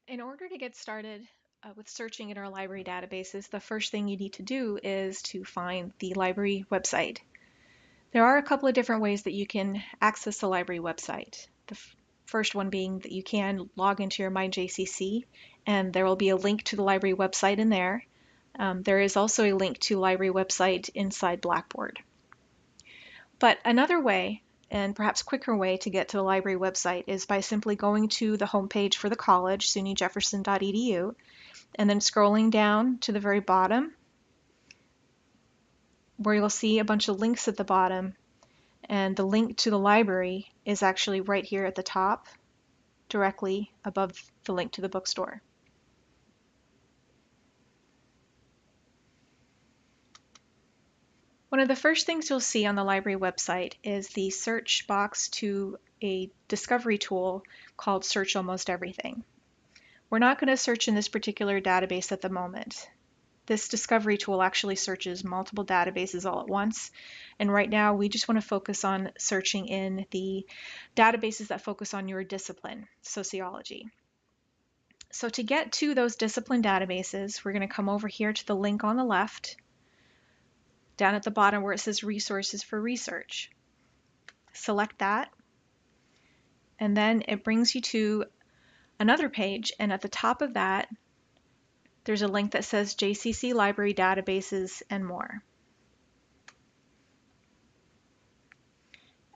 In order to get started with searching in our library databases, the first thing you need to do is to find the library website. There are a couple of different ways that you can access the library website. The first one being that you can log into your MyJCC, and there will be a link to the library website in there. There is also a link to library website inside Blackboard. But another way, and perhaps quicker way to get to the library website is by simply going to the homepage for the college, sunyjefferson.edu, and then scrolling down to the very bottom where you'll see a bunch of links at the bottom, and the link to the library is actually right here at the top, directly above the link to the bookstore. One of the first things you'll see on the library website is the search box to a discovery tool called Search Almost Everything. We're not going to search in this particular database at the moment. This discovery tool actually searches multiple databases all at once, and right now we just want to focus on searching in the databases that focus on your discipline, sociology. So to get to those discipline databases, we're going to come over here to the link on the left, down at the bottom where it says Resources for Research. Select that, and then it brings you to another page, and at the top of that, there's a link that says JCC Library Databases and more.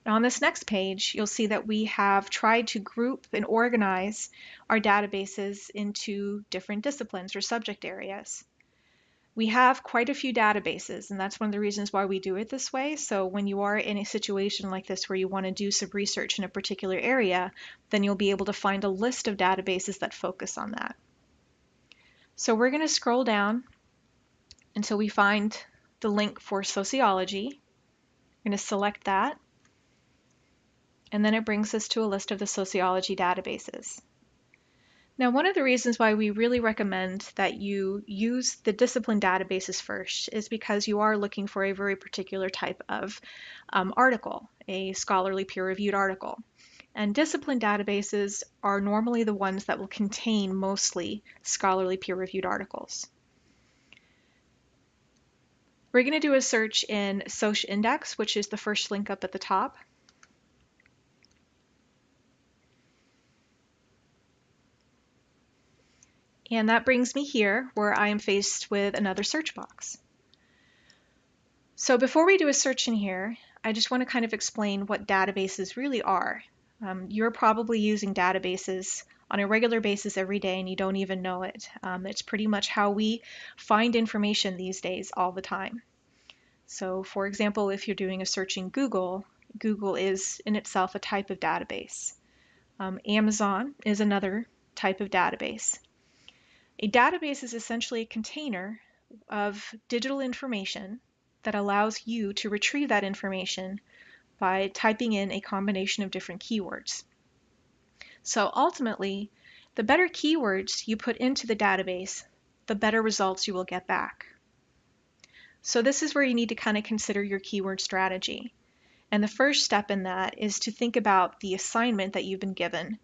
On this next page, you'll see that we have tried to group and organize our databases into different disciplines or subject areas. We have quite a few databases, and that's one of the reasons why we do it this way. So when you are in a situation like this where you want to do some research in a particular area, then you'll be able to find a list of databases that focus on that. So we're going to scroll down until we find the link for sociology. We're going to select that, and then it brings us to a list of the sociology databases. Now, one of the reasons why we really recommend that you use the discipline databases first is because you are looking for a very particular type of article, a scholarly peer-reviewed article. And discipline databases are normally the ones that will contain mostly scholarly peer-reviewed articles. We're going to do a search in SocIndex, which is the first link up at the top. And that brings me here where I am faced with another search box. So before we do a search in here, I just want to kind of explain what databases really are. You're probably using databases on a regular basis every day and you don't even know it. It's pretty much how we find information these days all the time. So for example, if you're doing a search in Google, Google is in itself a type of database. Amazon is another type of database. A database is essentially a container of digital information that allows you to retrieve that information by typing in a combination of different keywords. So ultimately, the better keywords you put into the database, the better results you will get back. So this is where you need to kind of consider your keyword strategy. And the first step in that is to think about the assignment that you've been given,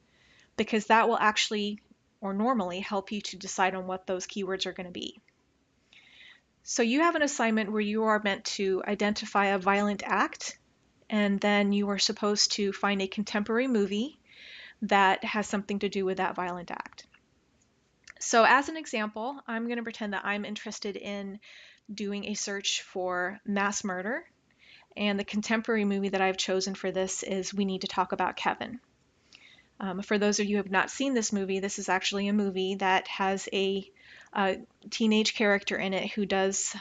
because that will actually or normally help you to decide on what those keywords are going to be. So you have an assignment where you are meant to identify a violent act, and then you are supposed to find a contemporary movie that has something to do with that violent act. So as an example, I'm going to pretend that I'm interested in doing a search for mass murder, and the contemporary movie that I've chosen for this is We Need to Talk About Kevin. For those of you who have not seen this movie, this is actually a movie that has a teenage character in it who does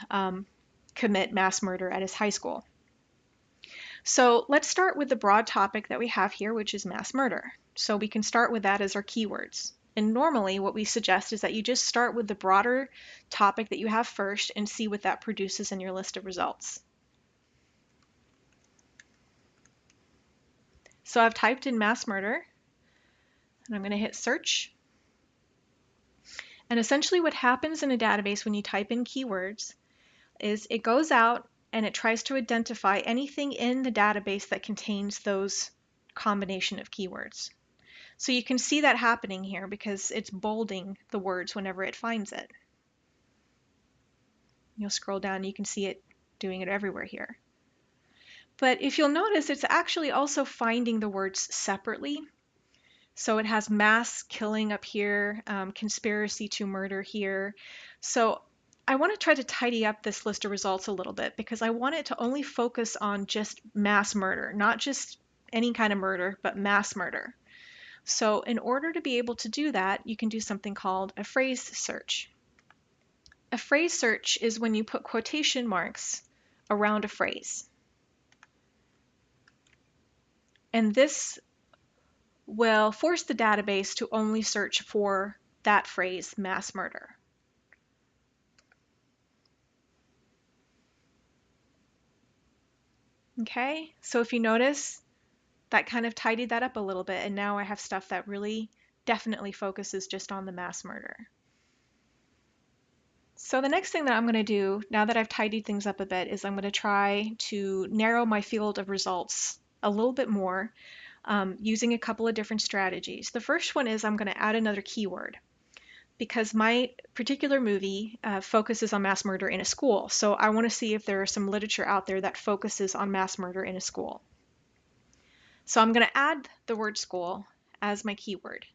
commit mass murder at his high school. So let's start with the broad topic that we have here, which is mass murder. So we can start with that as our keywords. And normally what we suggest is that you just start with the broader topic that you have first and see what that produces in your list of results. So I've typed in mass murder, and I'm going to hit search. And essentially what happens in a database when you type in keywords is it goes out and it tries to identify anything in the database that contains those combination of keywords. So you can see that happening here because it's bolding the words whenever it finds it. You'll scroll down and you can see it doing it everywhere here. But if you'll notice, it's actually also finding the words separately. So it has mass killing up here, conspiracy to murder here. So I want to try to tidy up this list of results a little bit because I want it to only focus on just mass murder, not just any kind of murder, but mass murder. So in order to be able to do that, you can do something called a phrase search. A phrase search is when you put quotation marks around a phrase. And this will force the database to only search for that phrase, mass murder. Okay, so if you notice, that kind of tidied that up a little bit, and now I have stuff that really definitely focuses just on the mass murder. So the next thing that I'm going to do, now that I've tidied things up a bit, is I'm going to try to narrow my field of results a little bit more using a couple of different strategies. The first one is I'm going to add another keyword because my particular movie focuses on mass murder in a school. So I want to see if there is some literature out there that focuses on mass murder in a school. So I'm going to add the word school as my keyword.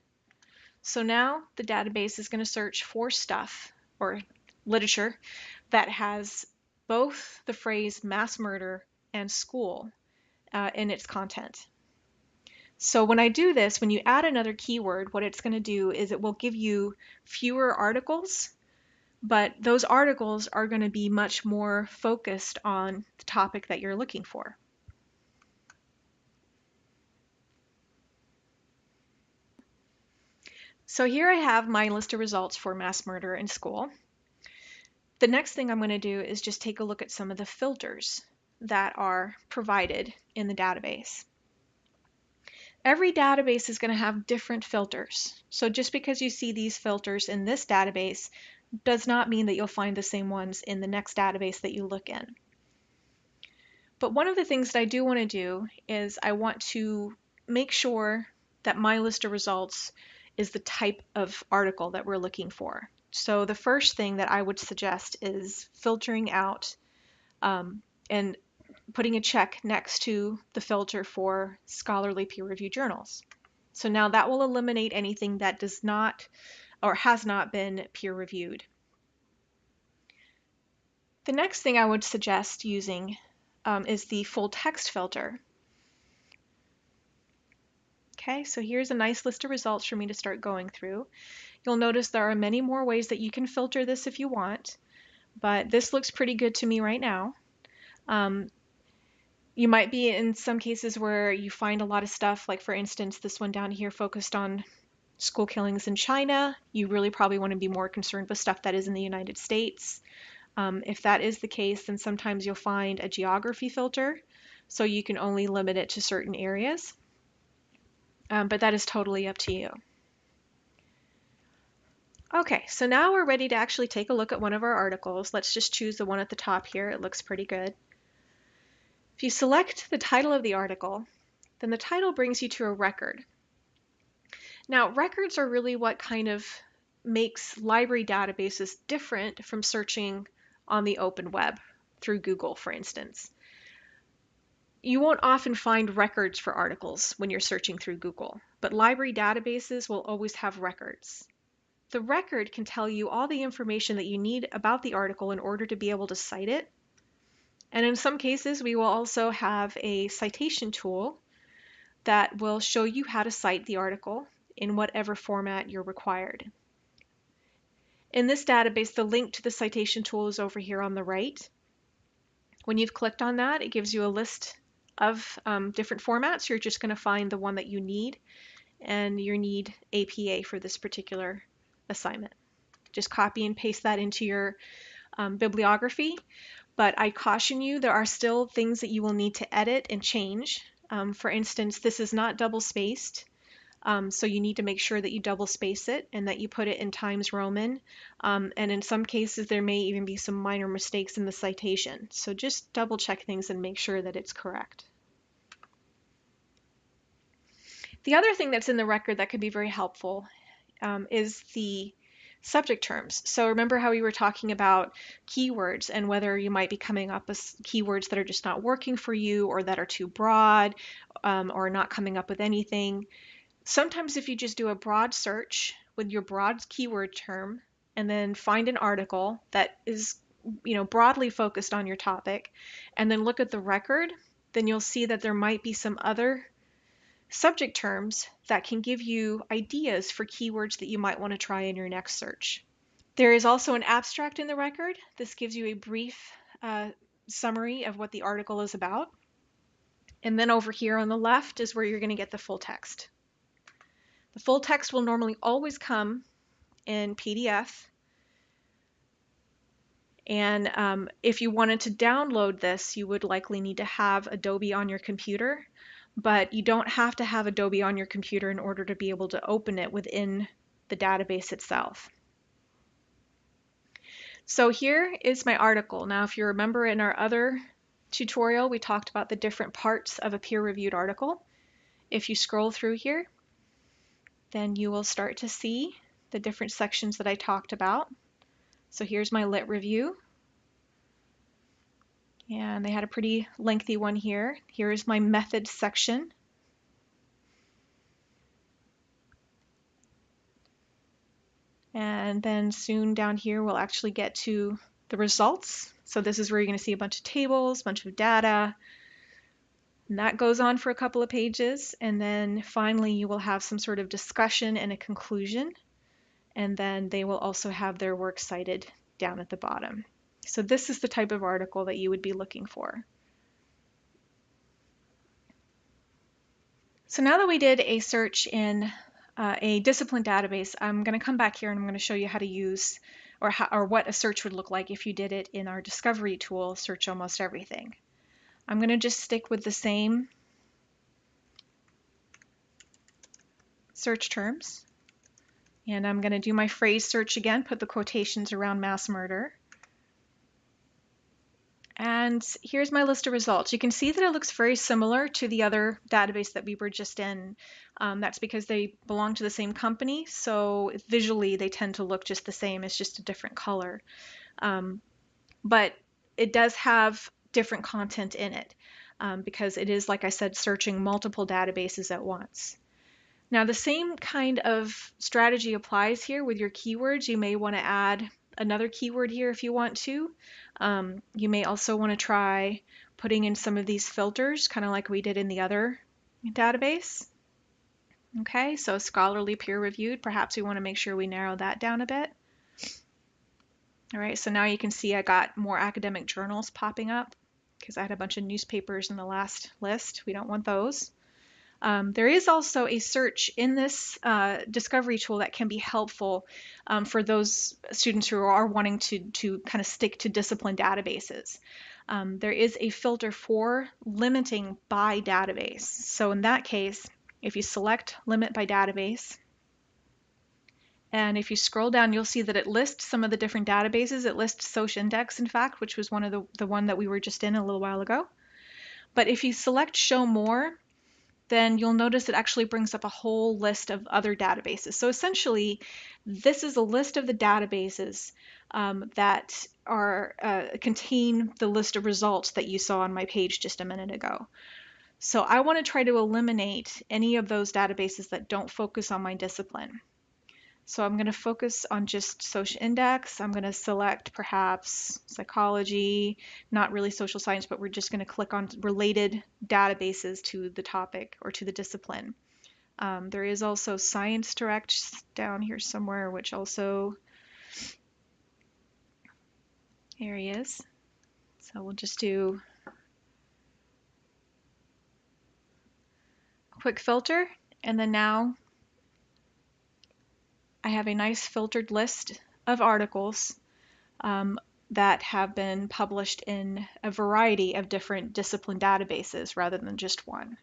So now the database is going to search for stuff or literature that has both the phrase mass murder and school in its content. So when I do this, when you add another keyword, what it's going to do is it will give you fewer articles, but those articles are going to be much more focused on the topic that you're looking for. So here I have my list of results for mass murder in school. The next thing I'm going to do is just take a look at some of the filters that are provided in the database. Every database is going to have different filters. So just because you see these filters in this database does not mean that you'll find the same ones in the next database that you look in. But one of the things that I do want to do is I want to make sure that my list of results is the type of article that we're looking for. So the first thing that I would suggest is filtering out and putting a check next to the filter for scholarly peer-reviewed journals. So now that will eliminate anything that does not or has not been peer-reviewed. The next thing I would suggest using is the full text filter. Okay, so here's a nice list of results for me to start going through. You'll notice there are many more ways that you can filter this if you want, but this looks pretty good to me right now. You might be in some cases where you find a lot of stuff, like for instance, this one down here focused on school killings in China. You really probably want to be more concerned with stuff that is in the United States. If that is the case, then sometimes you'll find a geography filter, so you can only limit it to certain areas. But that is totally up to you. Okay, so now we're ready to actually take a look at one of our articles. Let's just choose the one at the top here. It looks pretty good. If you select the title of the article, then the title brings you to a record. Now, records are really what kind of makes library databases different from searching on the open web through Google, for instance. You won't often find records for articles when you're searching through Google, but library databases will always have records. The record can tell you all the information that you need about the article in order to be able to cite it. And in some cases, we will also have a citation tool that will show you how to cite the article in whatever format you're required. In this database, the link to the citation tool is over here on the right. When you've clicked on that, it gives you a list of different formats. You're just going to find the one that you need, and you need APA for this particular assignment. Just copy and paste that into your bibliography. But I caution you, there are still things that you will need to edit and change. For instance, this is not double spaced, so you need to make sure that you double space it and that you put it in Times Roman. And in some cases, there may even be some minor mistakes in the citation. So just double check things and make sure that it's correct. The other thing that's in the record that could be very helpful is the subject terms. So remember how we were talking about keywords and whether you might be coming up with keywords that are just not working for you or that are too broad or not coming up with anything. Sometimes if you just do a broad search with your broad keyword term and then find an article that is broadly focused on your topic and then look at the record, then you'll see that there might be some other subject terms that can give you ideas for keywords that you might want to try in your next search. There is also an abstract in the record. This gives you a brief summary of what the article is about. And then over here on the left is where you're going to get the full text. The full text will normally always come in PDF. And if you wanted to download this, you would likely need to have Adobe on your computer. But you don't have to have Adobe on your computer in order to be able to open it within the database itself. So here is my article. Now, if you remember in our other tutorial, we talked about the different parts of a peer-reviewed article. If you scroll through here, then you will start to see the different sections that I talked about. So here's my lit review. And they had a pretty lengthy one here. Here's my methods section. And then soon down here, we'll actually get to the results. So this is where you're going to see a bunch of tables, a bunch of data. And that goes on for a couple of pages. And then finally, you will have some sort of discussion and a conclusion. And then they will also have their work cited down at the bottom. So this is the type of article that you would be looking for. So now that we did a search in a discipline database, I'm going to come back here and I'm going to show you how to use or what a search would look like if you did it in our discovery tool, Search Almost Everything. I'm going to just stick with the same search terms. And I'm going to do my phrase search again, put the quotations around mass murder. And here's my list of results. You can see that it looks very similar to the other database that we were just in. That's because they belong to the same company, so visually they tend to look just the same. It's just a different color. But it does have different content in it because it is, like I said, searching multiple databases at once. Now, the same kind of strategy applies here with your keywords. You may want to add another keyword here if you want to. You may also want to try putting in some of these filters, kind of like we did in the other database. Okay, so scholarly peer-reviewed, perhaps we want to make sure we narrow that down a bit. All right, so now you can see I got more academic journals popping up because I had a bunch of newspapers in the last list. We don't want those. There is also a search in this discovery tool that can be helpful for those students who are wanting to kind of stick to discipline databases. There is a filter for limiting by database. So in that case, if you select limit by database, and if you scroll down, you'll see that it lists some of the different databases. It lists SocIndex, in fact, which was one of the one that we were just in a little while ago. But if you select Show More, then you'll notice it actually brings up a whole list of other databases. So essentially, this is a list of the databases that are contain the list of results that you saw on my page just a minute ago. So I want to try to eliminate any of those databases that don't focus on my discipline. So I'm going to focus on just SocIndex. I'm going to select perhaps psychology, not really social science, but we're just going to click on related databases to the topic or to the discipline. There is also ScienceDirect down here somewhere, which also, here he is. So we'll just do a quick filter, and then now I have a nice filtered list of articles that have been published in a variety of different discipline databases rather than just one.